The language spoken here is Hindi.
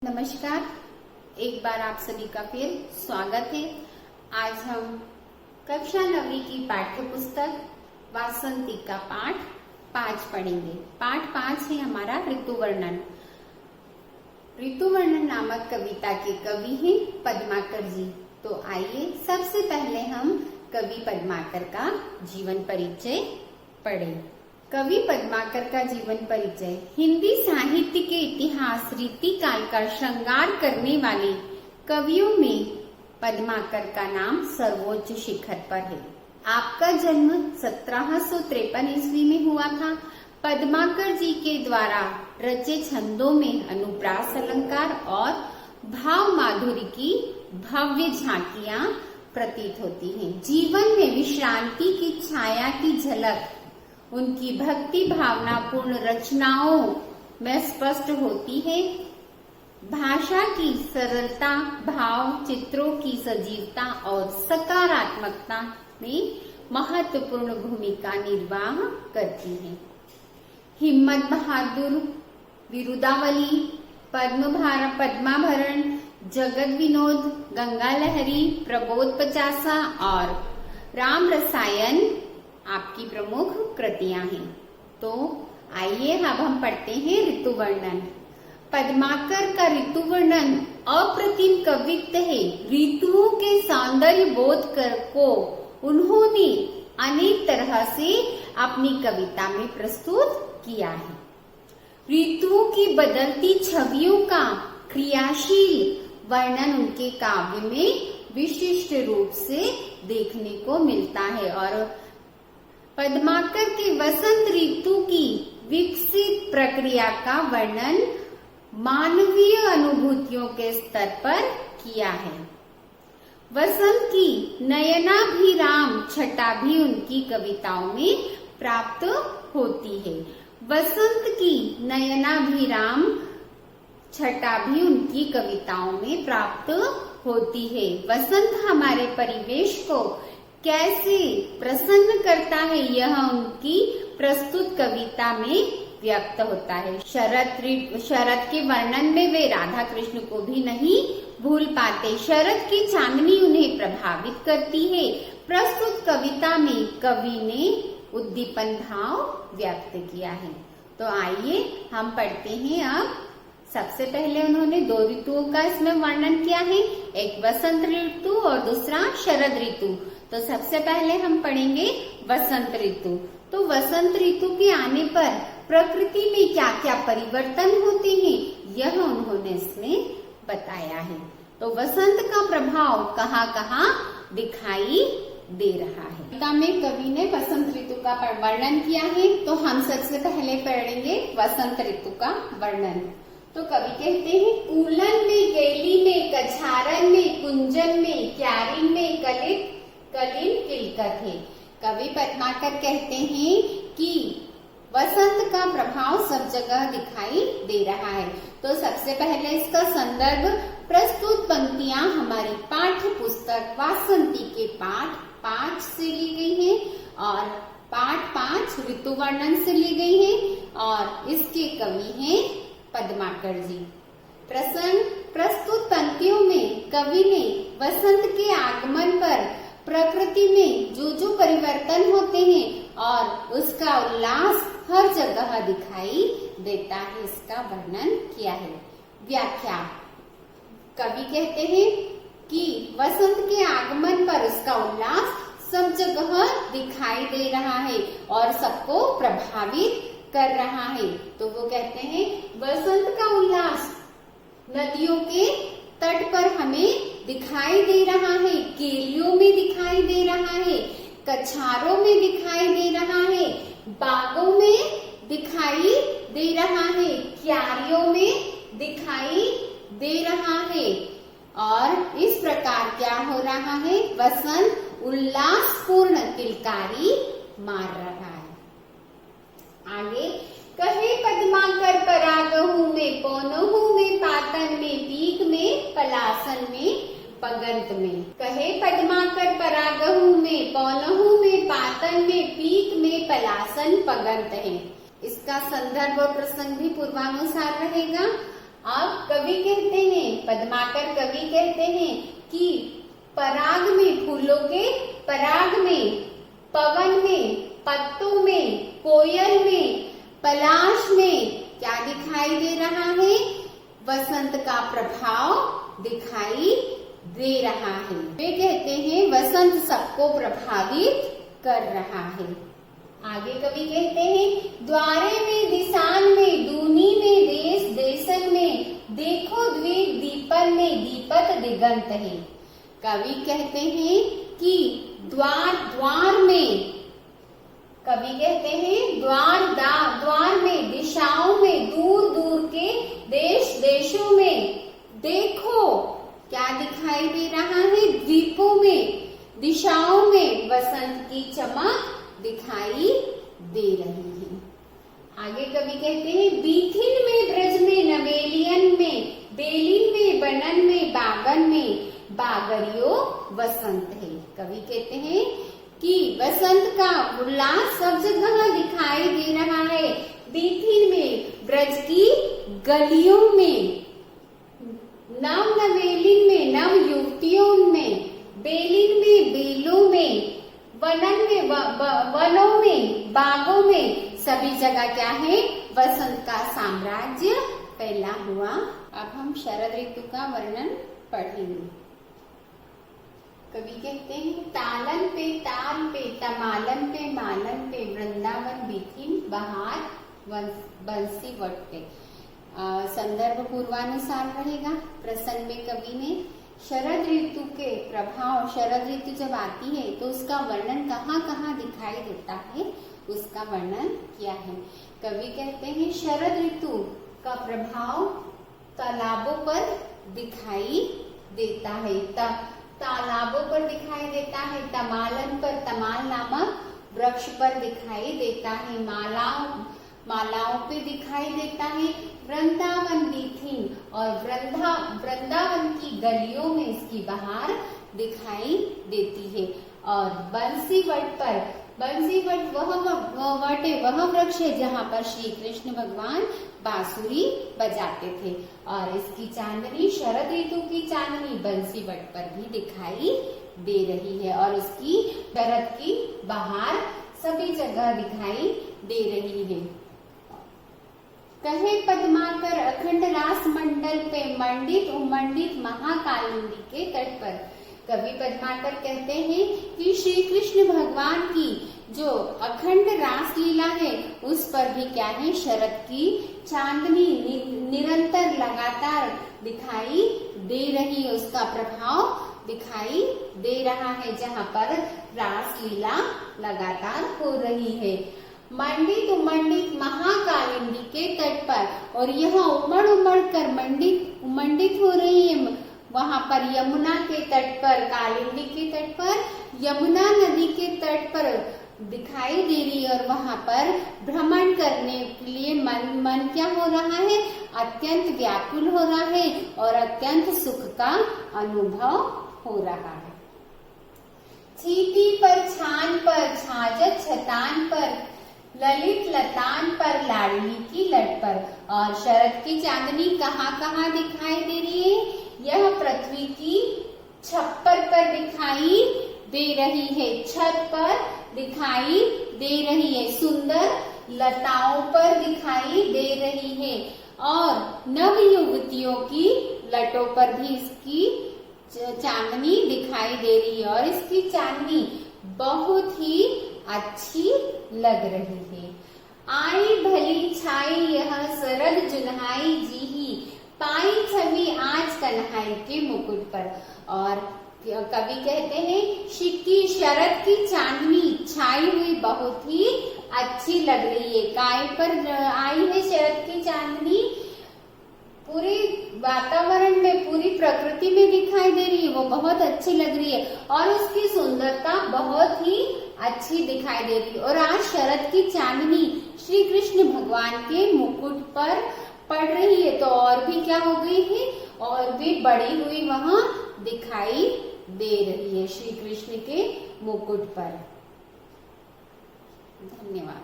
नमस्कार। एक बार आप सभी का फिर स्वागत है। आज हम कक्षा 9वीं की पाठ्य पुस्तक वासंती का पाठ 5 पढ़ेंगे। पाठ 5 है हमारा ऋतु वर्णन। ऋतु वर्णन नामक कविता के कवि हैं पद्माकर जी। तो आइए सबसे पहले हम कवि पद्माकर का जीवन परिचय पढ़ें। कवि पद्माकर का जीवन परिचय। हिंदी साहित्य के इतिहास रीतिकाल का श्रृंगार करने वाले कवियों में पद्माकर का नाम सर्वोच्च शिखर पर है। आपका जन्म 1753 ईस्वी में हुआ था। पद्माकर जी के द्वारा रचे छंदों में अनुप्रास अलंकार और भाव माधुरी की भव्य झांकियां प्रतीत होती हैं। जीवन में विश्रांति की छाया की झलक उनकी भक्ति भावना पूर्ण रचनाओं में स्पष्ट होती है। भाषा की सरलता, भाव चित्रों की सजीवता और सकारात्मकता में महत्वपूर्ण भूमिका निर्वाह करती है। हिम्मत बहादुर, विरुदावली, पद्माभरण, जगत विनोद, गंगा लहरी, प्रबोध पचासा और राम रसायन आपकी प्रमुख कृतियां हैं। तो आइए अब हम पढ़ते हैं ऋतु वर्णन। पद्माकर का ऋतु वर्णन अप्रतिम कवित्व है। ऋतुओं के सौंदर्य बोध को उन्होंने अनेक तरह से अपनी कविता में प्रस्तुत किया है। ऋतुओं की बदलती छवियों का क्रियाशील वर्णन उनके काव्य में विशिष्ट रूप से देखने को मिलता है और पद्माकर के वसंत ऋतु की विकसित प्रक्रिया का वर्णन मानवीय अनुभूतियों के स्तर पर किया है। वसंत की नयनाभिराम छटा भी उनकी कविताओं में प्राप्त होती है। वसंत की नयनाभिराम छटा भी उनकी कविताओं में प्राप्त होती है। वसंत हमारे परिवेश को कैसे प्रसन्न करता है, यह उनकी प्रस्तुत कविता में व्यक्त होता है। शरद के वर्णन में वे राधा कृष्ण को भी नहीं भूल पाते। शरद की चांदनी उन्हें प्रभावित करती है। प्रस्तुत कविता में कवि ने उद्दीपन भाव व्यक्त किया है। तो आइए हम पढ़ते हैं। अब सबसे पहले उन्होंने 2 ऋतुओं का इसमें वर्णन किया है, एक वसंत ऋतु और दूसरा शरद ऋतु। तो सबसे पहले हम पढ़ेंगे वसंत ऋतु। तो वसंत ऋतु के आने पर प्रकृति में क्या क्या परिवर्तन होते हैं, यह उन्होंने इसमें बताया है। तो वसंत का प्रभाव कहाँ कहाँ दिखाई दे रहा है। कविता में कवि ने वसंत ऋतु का वर्णन किया है। तो हम सबसे पहले पढ़ेंगे वसंत ऋतु का वर्णन। तो कवि कहते हैं, कूलन में, गैली में, कछारन में, कुंजन में, क्यारिन में कलिन किलकत है। कवि पद्माकर कहते हैं कि वसंत का प्रभाव सब जगह दिखाई दे रहा है। तो सबसे पहले इसका संदर्भ प्रस्तुत पंक्तियां हमारी पाठ्य पुस्तक वासंती के पाठ 5 से ली गई हैं और पाठ 5 ऋतु वर्णन से ली गई है और इसके कवि हैं पद्माकर जी। प्रस्तुत पंक्तियों में कवि ने वसंत के आगमन पर प्रकृति में जो परिवर्तन होते हैं और उसका उल्लास हर जगह दिखाई देता है, इसका वर्णन किया है। व्याख्या। कवि कहते हैं कि वसंत के आगमन पर उसका उल्लास सब जगह दिखाई दे रहा है और सबको प्रभावित कर रहा है। तो वो कहते हैं वसंत का उल्लास नदियों के तट पर हमें दिखाई दे रहा है, केलियों में दिखाई दे रहा है, कछारों में दिखाई दे रहा है, बागों में दिखाई दे रहा है, क्यारियों में दिखाई दे रहा है और इस प्रकार क्या हो रहा है, वसंत उल्लासपूर्ण किलकारी मार रहा है। आगे, कहे पद्माकर परागहू में, पौनहू में, पातन में, पीक में, पलासन में, पगंत में। कहे पद्माकर परागहू में, पौनहू में, पातन में, पीक में, पलासन, पगंत है। इसका संदर्भ और प्रसंग भी पूर्वानुसार रहेगा। अब कवि कहते हैं, पद्माकर कवि कहते हैं कि पराग में, फूलों के पराग में, पवन में, पत्तों में, कोयल में, पलाश में क्या दिखाई दे रहा है? वसंत का प्रभाव दिखाई दे रहा है। वे कहते हैं वसंत सबको प्रभावित कर रहा है। आगे कवि कहते हैं द्वारे में, दिसान में, दूनी में, देश देशन में, देखो द्वीप दीपन में, दीपत दिगंत है। कवि कहते हैं कि द्वार द्वार में, कवि कहते हैं द्वार में, दिशाओं में, दूर दूर के देश देशों में, देखो क्या दिखाई दे रहा है? द्वीपों में, दिशाओं में वसंत की चमक दिखाई दे रही है। आगे कवि कहते हैं बीथिन में, ब्रज में, नवेलियन में, बेलिन में, बनन में, बागन में, बागरियो वसंत है। कवि कहते हैं कि वसंत का उल्लास सब जगह दिखाई दे रहा है। बीथिन में, ब्रज की गलियों में, नव नवेलिन में, नव युवतियों में, बेलिन में, बेलों में, वनन में, वनों में, बागों में, सभी जगह क्या है? वसंत का साम्राज्य फैला हुआ। अब हम शरद ऋतु का वर्णन पढ़ेंगे। कवि कहते हैं तालन पे, ताल पे, तमालन पे, मालन पे, वृंदावन बीथिन बहार बंसी वट पे। संदर्भ पूर्वानुसार रहेगा। प्रसंग में कवि ने शरद ऋतु के प्रभाव, शरद ऋतु जब आती है तो उसका वर्णन कहाँ कहाँ दिखाई देता है, उसका वर्णन किया है। कवि कहते हैं शरद ऋतु का प्रभाव तालाबों पर दिखाई देता है, तालाबों पर दिखाई देता है, तमालन पर, तमाल नामक वृक्ष पर दिखाई देता है, मालाओं पे दिखाई देता है, वृंदावन बीथिन और वृंदावन की गलियों में इसकी बहार दिखाई देती है। और बंसी वट पर, बंसी वट वह वृक्ष है जहाँ पर श्री कृष्ण भगवान बांसुरी बजाते थे। और इसकी चांदनी, शरद ऋतु की चांदनी बंसी वट पर भी दिखाई दे रही है और उसकी शरद की बहार सभी जगह दिखाई दे रही है। कहे पद्माकर अखंड रास मंडल पे, मंडित उमंडित महाकालिंदी के तट पर। कवि पद्माकर कहते हैं कि श्री कृष्ण भगवान की जो अखंड रास लीला है उस पर भी क्या है? शरद की चांदनी निरंतर लगातार दिखाई दे रही है, उसका प्रभाव दिखाई दे रहा है जहाँ पर रास लीला लगातार हो रही है। मंडित उमंडित महाकालिंदी के तट पर, और यहाँ उमड़ उमड़ कर उमंडित हो रही है वहाँ पर यमुना के तट पर, कालिंदी के तट पर, यमुना नदी के तट पर दिखाई दे रही है। और वहाँ पर भ्रमण करने के लिए मन क्या हो रहा है? अत्यंत व्याकुल हो रहा है और अत्यंत सुख का अनुभव हो रहा है। चीटी पर, छान पर, छाजत छतान पर, ललित लतान पर, लाडली की लट पर। और शरद की चांदनी कहाँ कहाँ दिखाई दे रही है? यह पृथ्वी की छप्पर पर दिखाई दे रही है, छत पर दिखाई दे रही है, सुंदर लताओं पर दिखाई दे रही है और नव युवतियों की लटों पर भी इसकी चांदनी दिखाई दे रही है। और इसकी चांदनी बहुत ही अच्छी लग रही है। आई भली छाई यह शरद जुन्हाई जी ही, पाई छवि आज कन्हाई के मुकुट पर। और कवि कहते हैं कि शरद की चांदनी छाई हुई बहुत ही अच्छी लग रही है। काय पर आई है शरद की चांदनी? पूरी वातावरण में, पूरी प्रकृति में दिखाई दे रही है, वो बहुत अच्छी लग रही है और उसकी सुंदरता बहुत ही अच्छी दिखाई दे रही है। और आज शरद की चांदनी श्री कृष्ण भगवान के मुकुट पर पड़ रही है तो और भी क्या हो गई है? और भी बड़ी हुई वहाँ दिखाई दे रही है श्री कृष्ण के मुकुट पर। धन्यवाद।